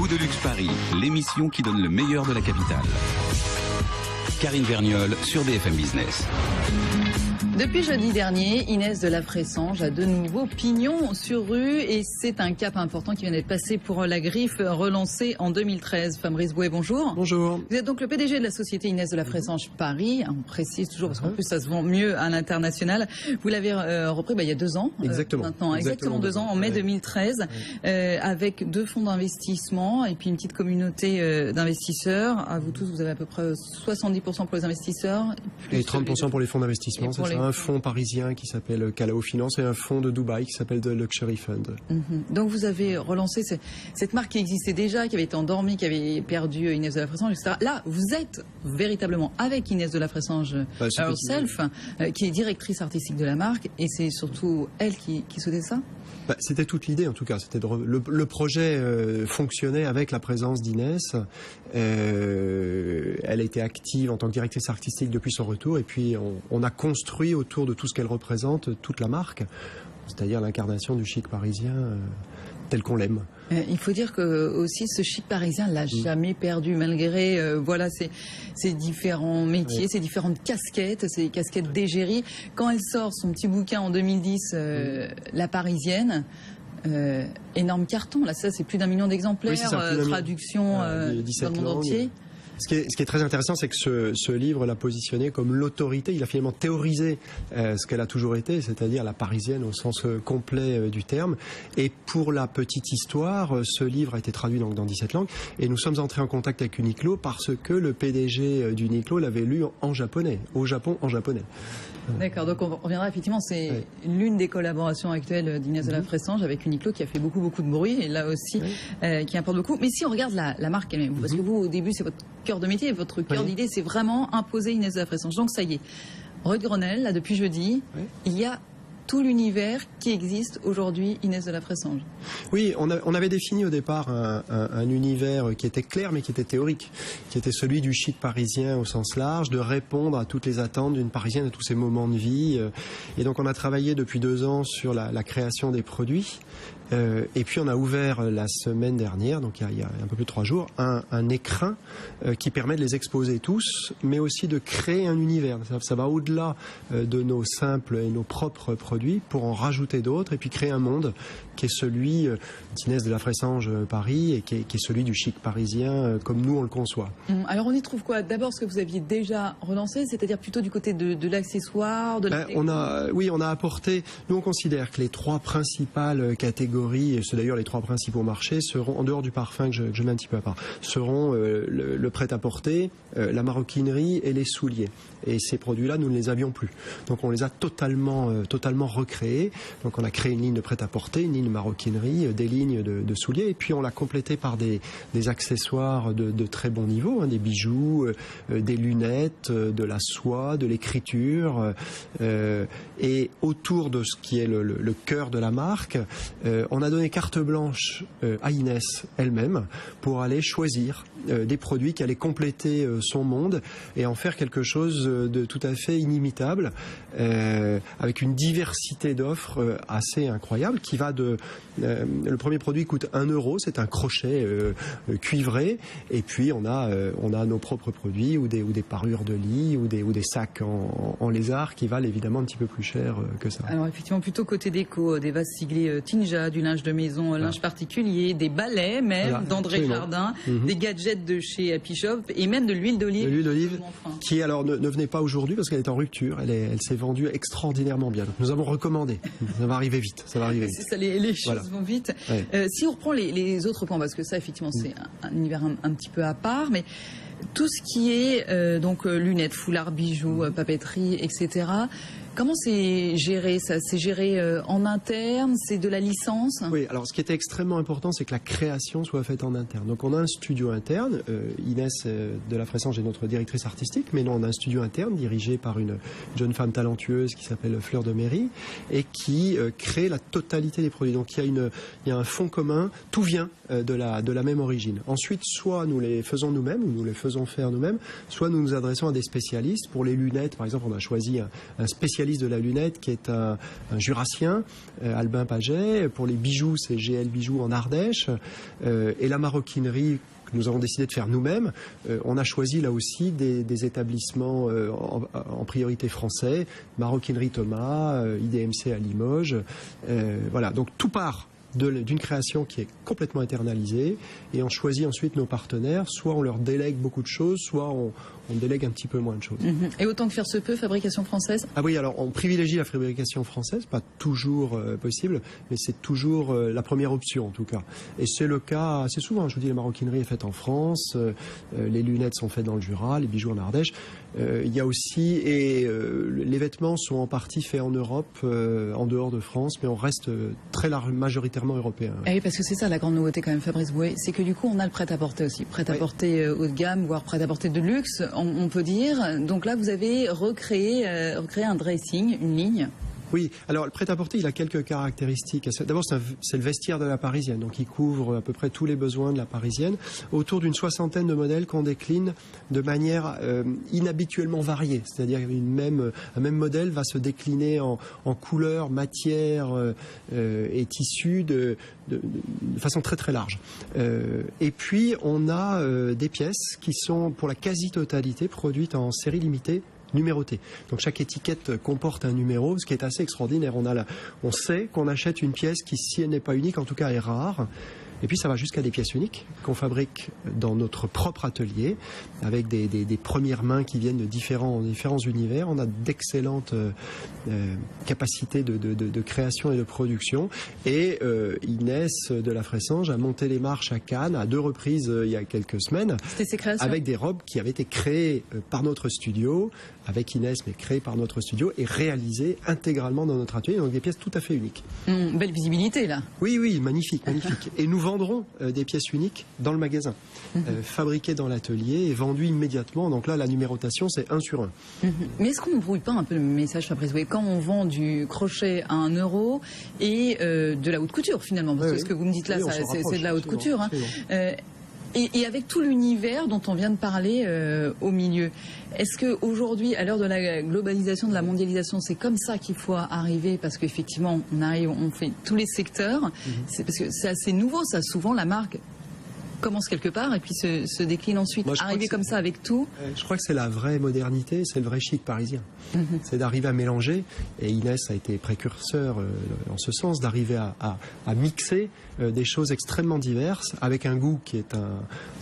Goût de luxe Paris, l'émission qui donne le meilleur de la capitale. Karine Vergnol sur BFM Business. Depuis jeudi dernier, Inès de la Fressange a de nouveaux pignons sur rue et c'est un cap important qui vient d'être passé pour la Griffe relancée en 2013. Fabrice Bouet, bonjour. Bonjour. Vous êtes donc le PDG de la société Inès de la Fressange Paris. On précise toujours parce qu'en plus ça se vend mieux à l'international. Vous l'avez repris il y a 2 ans. Exactement. Maintenant, exactement 2 ans, en mai 2013, avec 2 fonds d'investissement et puis une petite communauté d'investisseurs. À vous tous, vous avez à peu près 70% pour les investisseurs. Et 30% pour les fonds d'investissement, c'est ça. Un fonds parisien qui s'appelle Calao Finance et un fonds de Dubaï qui s'appelle The Luxury Fund. Donc vous avez relancé cette marque qui existait déjà, qui avait été endormie, qui avait perdu Inès de la Fressange, etc. Là, vous êtes véritablement avec Inès de la Fressange herself, qui est directrice artistique de la marque, et c'est surtout elle qui souhaitait ça. C'était toute l'idée en tout cas. C'était le projet fonctionnait avec la présence d'Inès. Elle a été active en tant que directrice artistique depuis son retour et puis on a construit autour de tout ce qu'elle représente toute la marque, c'est-à-dire l'incarnation du chic parisien tel qu'on l'aime. Il faut dire que aussi ce chic parisien l'a jamais perdu malgré ces différents métiers, ces différentes casquettes, ces casquettes d'égérie. Quand elle sort son petit bouquin en 2010, La Parisienne, énorme carton. Là, ça c'est plus d'1 million d'exemplaires, traduction dans le monde entier. Ce qui est très intéressant, c'est que ce livre l'a positionné comme l'autorité. Il a finalement théorisé ce qu'elle a toujours été, c'est-à-dire la parisienne au sens complet du terme. Et pour la petite histoire, ce livre a été traduit donc dans 17 langues. Et nous sommes entrés en contact avec Uniqlo parce que le PDG d'Uniqlo l'avait lu en japonais, au Japon en japonais. D'accord, donc on reviendra effectivement, c'est l'une des collaborations actuelles d'Inès de la Fressange avec Uniqlo qui a fait beaucoup de bruit et là aussi qui importe beaucoup. Mais si on regarde la marque elle-même, parce que vous au début c'est votre cœur de métier, votre cœur d'idée c'est vraiment imposer Inès de la Fressange. Donc ça y est, rue de Grenelle, là depuis jeudi, il y a tout l'univers qui existe aujourd'hui Inès de la Fressange. Oui, on avait défini au départ un univers qui était clair mais qui était théorique, qui était celui du chic parisien au sens large, de répondre à toutes les attentes d'une parisienne, à tous ses moments de vie. Et donc on a travaillé depuis 2 ans sur la création des produits. Et puis on a ouvert la semaine dernière, donc il y a un peu plus de 3 jours, un écrin qui permet de les exposer tous, mais aussi de créer un univers. Ça va au-delà de nos simples et nos propres produits pour en rajouter d'autres et puis créer un monde qui est celui d'Inès de la Fressange Paris et qui est celui du chic parisien comme nous on le conçoit. Alors on y trouve quoi? D'abord ce que vous aviez déjà relancé, c'est-à-dire plutôt du côté de l'accessoire, de la on a apporté, nous on considère que les 3 principales catégories, et c'est d'ailleurs les 3 principaux marchés, seront, en dehors du parfum que je mets un petit peu à part, seront le prêt-à-porter, la maroquinerie et les souliers. Et ces produits-là, nous ne les avions plus. Donc on les a totalement recréés. Donc on a créé une ligne de prêt-à-porter, une ligne de maroquinerie, des lignes de souliers, et puis on l'a complété par des accessoires de très bon niveau, des bijoux, des lunettes, de la soie, de l'écriture. Et autour de ce qui est le cœur de la marque, on a donné carte blanche à Inès elle-même pour aller choisir des produits qui allaient compléter son monde et en faire quelque chose de tout à fait inimitable, avec une diversité d'offres assez incroyable qui va le premier produit coûte 1 €, c'est un crochet cuivré, et puis on a nos propres produits ou des parures de lit ou des sacs en lézard qui valent évidemment un petit peu plus cher que ça. Alors effectivement plutôt côté déco, des vases siglés Tinja, du linge de maison, linge particulier, des balais même d'André Jardin, des gadgets de chez Happy Shop et même de l'huile d'olive. De l'huile d'olive qui alors ne venait pas aujourd'hui parce qu'elle est en rupture, elle s'est vendue extraordinairement bien. Donc, nous avons recommandé, ça va arriver vite. C'est ça, les choses vont vite. Si on reprend les autres points, parce que ça effectivement c'est un univers un petit peu à part, mais tout ce qui est donc lunettes, foulards, bijoux, papeterie, etc. Comment c'est géré ça? C'est géré en interne? C'est de la licence? Oui, alors ce qui était extrêmement important, c'est que la création soit faite en interne. Donc on a un studio interne, Inès de la Fressange est notre directrice artistique, mais non, on a un studio interne dirigé par une jeune femme talentueuse qui s'appelle Fleur de Méry et qui crée la totalité des produits. Donc il y a un fond commun, tout vient de la même origine. Ensuite, soit nous les faisons nous-mêmes, ou nous les faisons faire nous-mêmes, soit nous nous adressons à des spécialistes. Pour les lunettes, par exemple, on a choisi un spécialiste spécialiste de la lunette qui est un jurassien, Albin Paget. Pour les bijoux, c'est GL Bijoux en Ardèche. Et la maroquinerie que nous avons décidé de faire nous-mêmes, on a choisi là aussi des établissements en priorité français, Maroquinerie Thomas, IDMC à Limoges. Voilà, donc tout part d'une création qui est complètement internalisée et on choisit ensuite nos partenaires, soit on leur délègue beaucoup de choses, soit on délègue un petit peu moins de choses. Et autant que faire se peut, fabrication française? Ah oui, alors on privilégie la fabrication française, pas toujours possible, mais c'est toujours la première option en tout cas. Et c'est le cas assez souvent, je vous dis, la maroquinerie est faite en France, les lunettes sont faites dans le Jura, les bijoux en Ardèche. Il y a aussi, les vêtements sont en partie faits en Europe, en dehors de France, mais on reste très majoritairement européen. Ah oui, parce que c'est ça la grande nouveauté quand même, Fabrice Bouet, c'est que du coup on a le prêt-à-porter aussi, prêt-à-porter haut de gamme, voire prêt-à-porter de luxe, on peut dire. Donc là vous avez recréé un dressing, une ligne. Oui, alors le prêt-à-porter, il a quelques caractéristiques. D'abord, c'est le vestiaire de la Parisienne, donc il couvre à peu près tous les besoins de la Parisienne, autour d'une 60aine de modèles qu'on décline de manière inhabituellement variée. C'est-à-dire un même modèle va se décliner en couleurs, matières et tissus de façon très très large. Et puis, on a des pièces qui sont pour la quasi-totalité produites en série limitée, numérotée. Donc chaque étiquette comporte un numéro, ce qui est assez extraordinaire. On sait qu'on achète une pièce qui, si elle n'est pas unique, en tout cas est rare. Et puis ça va jusqu'à des pièces uniques qu'on fabrique dans notre propre atelier avec des premières mains qui viennent de différents univers. On a d'excellentes capacités de création et de production. Et Inès de la Fressange a monté les marches à Cannes à 2 reprises il y a quelques semaines. C'était ses créations. Avec des robes qui avaient été créées par notre studio, avec Inès, mais créées par notre studio et réalisées intégralement dans notre atelier. Donc des pièces tout à fait uniques. Belle visibilité là. Oui, magnifique, magnifique. Et nous vendrons des pièces uniques dans le magasin, fabriquées dans l'atelier et vendues immédiatement. Donc là, la numérotation, c'est 1 sur 1. Mais est-ce qu'on ne brouille pas un peu le message, Fabrice Bouet, quand on vend du crochet à 1 euro et de la haute couture finalement, parce que ce que vous me dites là, c'est de la haute couture. Et avec tout l'univers dont on vient de parler au milieu, est-ce qu'aujourd'hui, à l'heure de la globalisation, de la mondialisation, c'est comme ça qu'il faut arriver? Parce qu'effectivement, on fait tous les secteurs. C'est parce que c'est assez nouveau, ça. Souvent, la marque commence quelque part et puis se décline ensuite. Arriver comme ça avec tout. Je crois que c'est la vraie modernité, c'est le vrai chic parisien. C'est d'arriver à mélanger, et Inès a été précurseur en ce sens, d'arriver à mixer des choses extrêmement diverses avec un goût qui est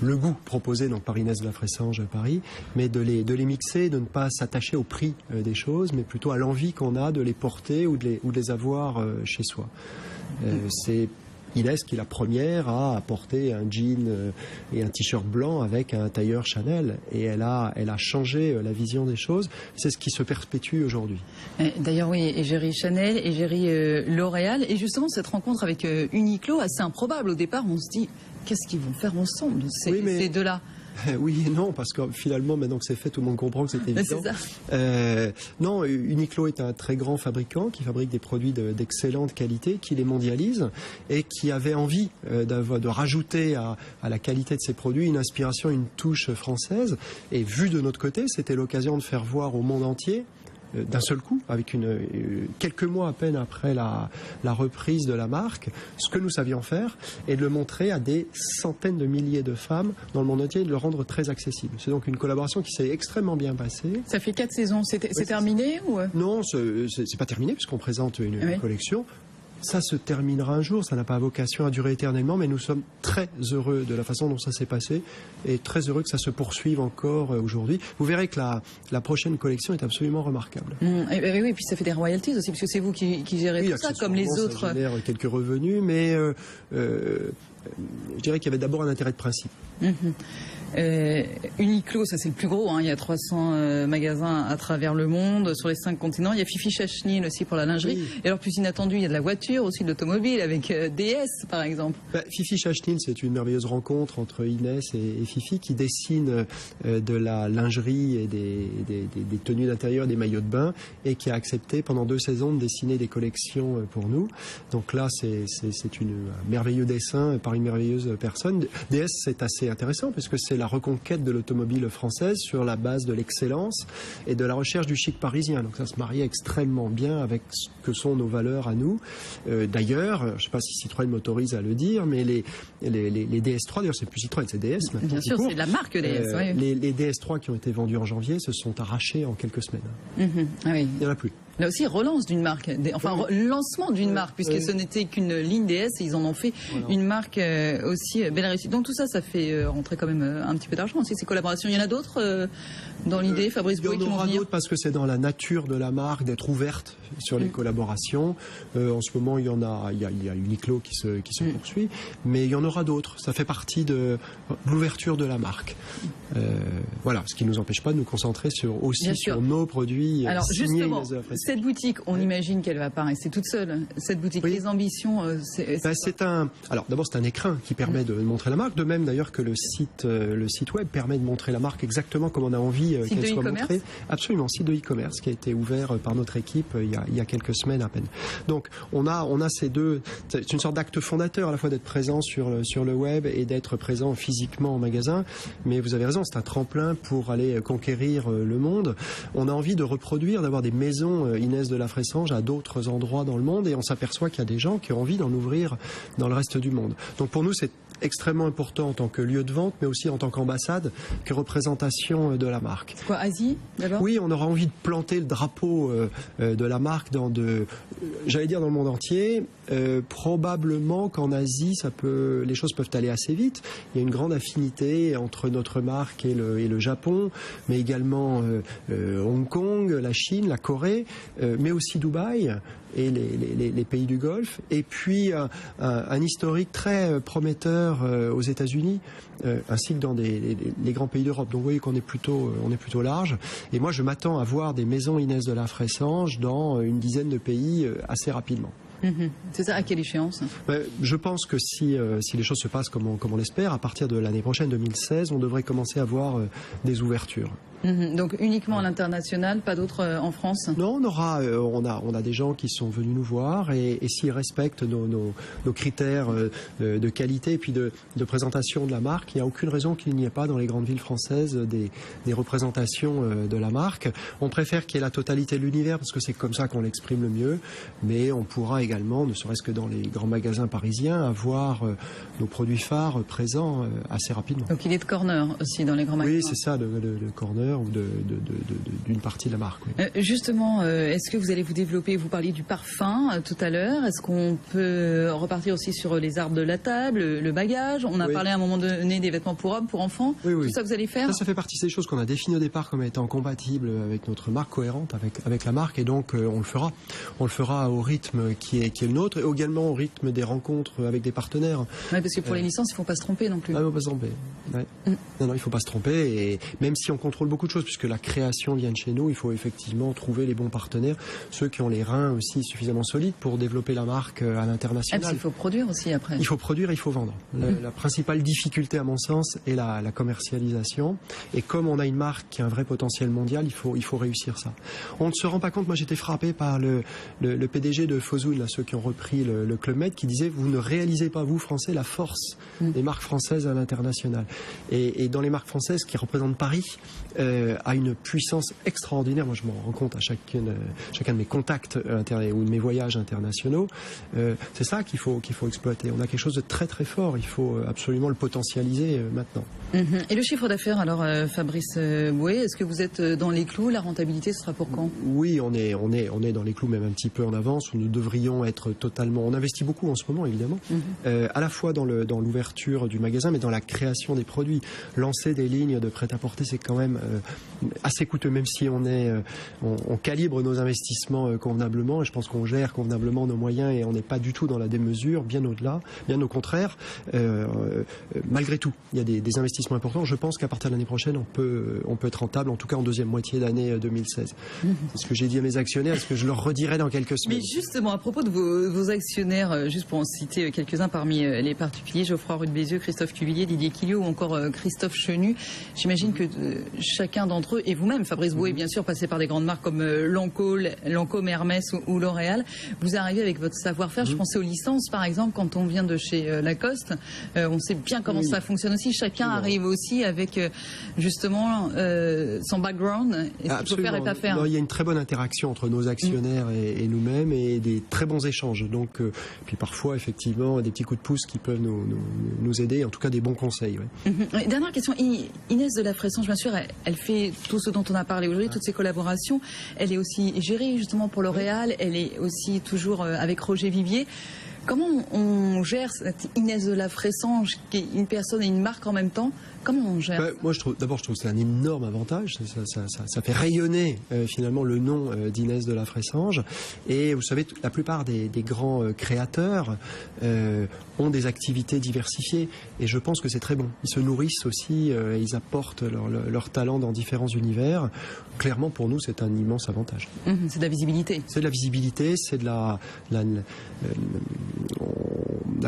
le goût proposé donc par Inès de la Fressange à Paris, mais de les mixer, de ne pas s'attacher au prix des choses, mais plutôt à l'envie qu'on a de les porter ou de les avoir chez soi. C'est Inès qui est la première à porter un jean et un t-shirt blanc avec un tailleur Chanel. Et elle a changé la vision des choses. C'est ce qui se perpétue aujourd'hui. D'ailleurs, oui, égérie Chanel, égérie L'Oréal. Et justement, cette rencontre avec Uniqlo, assez improbable. Au départ, on se dit, qu'est-ce qu'ils vont faire ensemble, ces deux-là? Oui et non, parce que finalement, maintenant que c'est fait, tout le monde comprend que c'est évident. Non, Uniqlo est un très grand fabricant qui fabrique des produits d'excellente qualité, qui les mondialise et qui avait envie de rajouter à la qualité de ses produits une inspiration, une touche française. Et vu de notre côté, c'était l'occasion de faire voir au monde entier, d'un seul coup, avec quelques mois à peine après la reprise de la marque, ce que nous savions faire et de le montrer à des centaines de milliers de femmes dans le monde entier et de le rendre très accessible. C'est donc une collaboration qui s'est extrêmement bien passée. Ça fait 4 saisons, c'est terminé ou... Non, c'est pas terminé puisqu'on présente une collection. Ça se terminera un jour, ça n'a pas vocation à durer éternellement, mais nous sommes très heureux de la façon dont ça s'est passé et très heureux que ça se poursuive encore aujourd'hui. Vous verrez que la prochaine collection est absolument remarquable. Et puis ça fait des royalties aussi, parce que c'est vous qui gérez tout ça, comme les autres. Ça génère quelques revenus, mais je dirais qu'il y avait d'abord un intérêt de principe. Uniqlo, ça c'est le plus gros, hein. Il y a 300 magasins à travers le monde, sur les 5 continents. Il y a Fifi Chachnil aussi pour la lingerie. Oui. Et alors plus inattendu, il y a de la voiture, aussi de l'automobile, avec DS par exemple. Fifi Chachnil, c'est une merveilleuse rencontre entre Inès et Fifi qui dessine de la lingerie et des tenues d'intérieur, des maillots de bain, et qui a accepté pendant 2 saisons de dessiner des collections pour nous. Donc là, c'est un merveilleux dessin par une merveilleuse personne. DS, c'est assez intéressant parce que c'est la reconquête de l'automobile française sur la base de l'excellence et de la recherche du chic parisien. Donc ça se mariait extrêmement bien avec ce que sont nos valeurs à nous. D'ailleurs, je ne sais pas si Citroën m'autorise à le dire, mais les DS3, d'ailleurs c'est plus Citroën, c'est DS maintenant. Bien sûr, c'est de la marque DS. Oui. Les DS3 qui ont été vendus en janvier se sont arrachés en quelques semaines. Ah oui. Il n'y en a plus. Là aussi, relance d'une marque, lancement d'une marque, puisque ce n'était qu'une ligne DS et ils en ont fait une marque aussi belle réussite. Donc tout ça, ça fait rentrer quand même un petit peu d'argent aussi, ces collaborations. Il y en a d'autres dans l'idée, Fabrice Boué, qui vont venir? Il y en aura d'autres parce que c'est dans la nature de la marque d'être ouverte sur les collaborations. En ce moment, il y a Uniqlo qui se poursuit, mais il y en aura d'autres. Ça fait partie de l'ouverture de la marque. Voilà, ce qui ne nous empêche pas de nous concentrer sur nos produits. Alors justement, cette boutique, on imagine qu'elle va apparaître toute seule. Cette boutique, les ambitions, Alors d'abord, c'est un écrin qui permet de montrer la marque. De même d'ailleurs que le site web permet de montrer la marque exactement comme on a envie qu'elle soit montrée. Absolument, site de e-commerce qui a été ouvert par notre équipe il y a quelques semaines à peine. Donc on a ces deux. C'est une sorte d'acte fondateur à la fois d'être présent sur le web et d'être présent physiquement en magasin. Mais vous avez raison, c'est un tremplin pour aller conquérir le monde. On a envie de reproduire, d'avoir des maisons Inès de la Fressange à d'autres endroits dans le monde et on s'aperçoit qu'il y a des gens qui ont envie d'en ouvrir dans le reste du monde. Donc pour nous, c'est extrêmement important en tant que lieu de vente, mais aussi en tant qu'ambassade, que représentation de la marque. C'est quoi, Asie d'abord? Oui, on aura envie de planter le drapeau de la marque j'allais dire dans le monde entier. Probablement qu'en Asie, les choses peuvent aller assez vite. Il y a une grande affinité entre notre marque et le Japon, mais également Hong Kong, la Chine, la Corée, mais aussi Dubaï et les pays du Golfe, et puis un historique très prometteur aux États-Unis, ainsi que dans les grands pays d'Europe. Donc vous voyez qu'on est plutôt large. Et moi, je m'attends à voir des maisons Inès de la Fressange dans une dizaine de pays assez rapidement. C'est ça, à quelle échéance? Je pense que si les choses se passent comme on l'espère, à partir de l'année prochaine, 2016, on devrait commencer à voir des ouvertures. Donc uniquement à l'international, pas d'autres en France? Non, on a des gens qui sont venus nous voir et s'ils respectent nos critères de qualité et puis de présentation de la marque, il n'y a aucune raison qu'il n'y ait pas dans les grandes villes françaises des représentations de la marque. On préfère qu'il y ait la totalité de l'univers parce que c'est comme ça qu'on l'exprime le mieux, mais on pourra également, ne serait-ce que dans les grands magasins parisiens, avoir nos produits phares présents assez rapidement. Donc il est de corner aussi dans les grands magasins? Oui, c'est ça, le corner ou d'une partie de la marque. Oui. Justement, est-ce que vous allez vous développer? Vous parliez du parfum tout à l'heure. Est-ce qu'on peut repartir aussi sur les arbres de la table, le bagage? On a parlé à un moment donné des vêtements pour hommes, pour enfants. Oui. Tout ça, vous allez faire? Ça fait partie des choses qu'on a définies au départ comme étant compatibles avec notre marque, cohérente avec la marque, et donc on le fera. On le fera au rythme qui est le nôtre, et également au rythme des rencontres avec des partenaires. Oui, parce que pour les licences, il ne faut pas se tromper non plus. Il ne faut pas se tromper. Ouais. Non, il ne faut pas se tromper, et même si on contrôle beaucoup de choses, puisque la création vient de chez nous, il faut effectivement trouver les bons partenaires, ceux qui ont les reins aussi suffisamment solides pour développer la marque à l'international. Il faut produire aussi après. Il faut produire, il faut vendre. La principale difficulté, à mon sens, est la commercialisation. Et comme on a une marque qui a un vrai potentiel mondial, il faut réussir ça. On ne se rend pas compte, moi j'étais frappé par le PDG de Fosun, là, ceux qui ont repris le Club Med, qui disait: vous ne réalisez pas, vous Français, la force des marques françaises à l'international. Et dans les marques françaises qui représentent Paris, a une puissance extraordinaire. Moi, je m'en rends compte à chacun de mes contacts ou de mes voyages internationaux. C'est ça qu'il faut exploiter. On a quelque chose de très très fort. Il faut absolument le potentialiser maintenant. Et le chiffre d'affaires, alors, Fabrice Boué, est-ce que vous êtes dans les clous? La rentabilité, ce sera pour quand? Oui, on est dans les clous, même un petit peu en avance, où nous devrions être totalement... On investit beaucoup en ce moment, évidemment, à la fois dans l'ouverture du magasin, mais dans la création des produits. Lancer des lignes de prêt-à-porter, c'est quand même assez coûteux, même si on calibre nos investissements convenablement, et je pense qu'on gère convenablement nos moyens, et on n'est pas du tout dans la démesure, bien au-delà, bien au contraire. Malgré tout, il y a des investissements importants. Je pense qu'à partir de l'année prochaine, on peut être rentable, en tout cas en deuxième moitié d'année 2016. C'est ce que j'ai dit à mes actionnaires, ce que je leur redirai dans quelques semaines. Mais justement, à propos de vos actionnaires, juste pour en citer quelques-uns parmi les particuliers, Geoffroy Roux de Bézieux, Christophe Cuvillier, Didier Quillot ou encore Christophe Chenu, j'imagine que chaque chacun d'entre eux, et vous-même, Fabrice Boué, bien sûr, passé par des grandes marques comme Lancôme, Hermès ou L'Oréal, vous arrivez avec votre savoir-faire. Je pensais aux licences, par exemple, quand on vient de chez Lacoste, on sait bien comment ça fonctionne aussi. Chacun arrive aussi avec justement son background, et ce qu'il faut faire et pas faire. Non, il y a une très bonne interaction entre nos actionnaires et nous-mêmes, et des très bons échanges. Donc, puis parfois, effectivement, des petits coups de pouce qui peuvent nous aider, en tout cas des bons conseils. Ouais. Dernière question, Inès de la Fressange, bien sûr, elle fait tout ce dont on a parlé aujourd'hui, toutes ces collaborations. Elle est aussi gérée justement pour L'Oréal, elle est aussi toujours avec Roger Vivier. Comment on gère cette Inès de la Fressange, qui est une personne et une marque en même temps? Comment on gère ça? Moi, je trouve que c'est un énorme avantage. Ça fait rayonner finalement le nom d'Inès de la Fressange. Et vous savez, la plupart des grands créateurs ont des activités diversifiées. Et je pense que c'est très bon. Ils se nourrissent aussi, ils apportent leur talent dans différents univers. Clairement, pour nous, c'est un immense avantage. C'est de la visibilité. C'est de la visibilité, c'est de la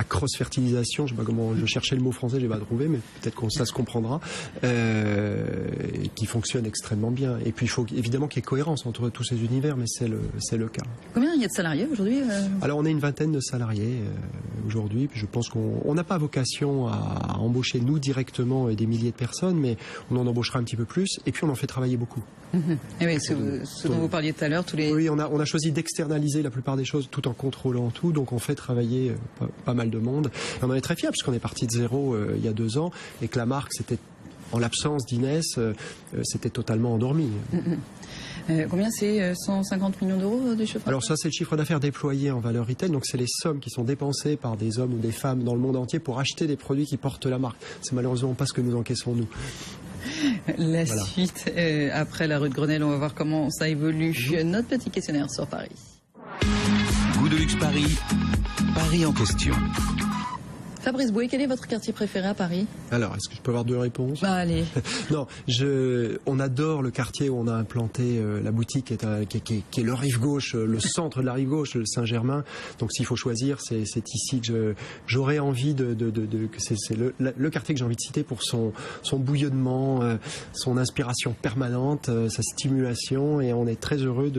cross-fertilisation, je sais pas comment, je cherchais le mot français, j'ai pas trouvé, mais peut-être que ça se comprendra, qui fonctionne extrêmement bien. Et puis il faut évidemment qu'il y ait cohérence entre tous ces univers, mais c'est le cas. Combien il y a de salariés aujourd'hui? Alors on est une vingtaine de salariés aujourd'hui, puis je pense qu'on n'a pas vocation à embaucher nous directement des milliers de personnes, mais on en embauchera un petit peu plus, et puis on en fait travailler beaucoup. Et oui, ce dont vous parliez tout à l'heure, tous les... Oui, on a choisi d'externaliser la plupart des choses tout en contrôlant tout, donc on fait travailler pas mal de monde. Et on en est très fiers puisqu'on est parti de zéro il y a 2 ans et que la marque, c'était, en l'absence d'Inès, c'était totalement endormi. Combien c'est 150 millions d'euros de chiffre? Alors ça, c'est le chiffre d'affaires déployé en valeur retail, donc c'est les sommes qui sont dépensées par des hommes ou des femmes dans le monde entier pour acheter des produits qui portent la marque. C'est malheureusement pas ce que nous encaissons nous. La suite, après la rue de Grenelle, on va voir comment ça évolue. Notre petit questionnaire sur Paris. Goût de luxe Paris, Paris en question. Fabrice Boué, quel est votre quartier préféré à Paris? Alors, est-ce que je peux avoir 2 réponses? Bah allez. Non, on adore le quartier où on a implanté la boutique, qui est le rive gauche, le centre de la rive gauche, le Saint-Germain. Donc s'il faut choisir, c'est ici que j'aurais envie c'est le quartier que j'ai envie de citer pour son bouillonnement, son inspiration permanente, sa stimulation, et on est très heureux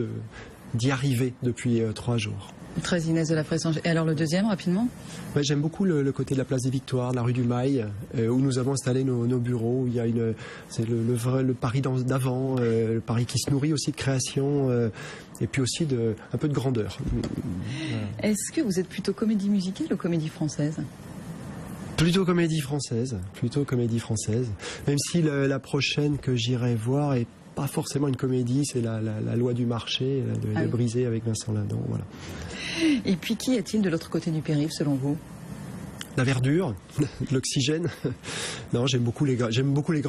d'y arriver depuis 3 jours. Très Inès de la Fressange. Et alors le deuxième, rapidement? Ouais, j'aime beaucoup le côté de la place des Victoires, de la rue du Mail, où nous avons installé nos bureaux. Où il y a c'est le Paris d'avant, le Paris qui se nourrit aussi de création, et puis aussi un peu de grandeur. Voilà. Est-ce que vous êtes plutôt comédie musicale ou comédie française? Plutôt comédie française. Même si la prochaine que j'irai voir est pas forcément une comédie, c'est la loi du marché, de Brisé avec Vincent Lindon, voilà. Et puis qui est-il de l'autre côté du périph' selon vous? La verdure, l'oxygène. Non, j'aime beaucoup les grands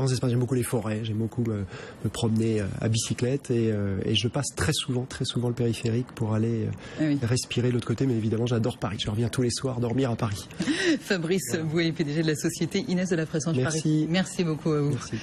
espaces, j'aime beaucoup les forêts, j'aime beaucoup me promener à bicyclette, et je passe très souvent le périphérique pour aller respirer de l'autre côté, mais évidemment j'adore Paris, je reviens tous les soirs dormir à Paris. Fabrice Boué, PDG de la société Inès de la Fressange Paris. Merci. Merci beaucoup à vous. Merci.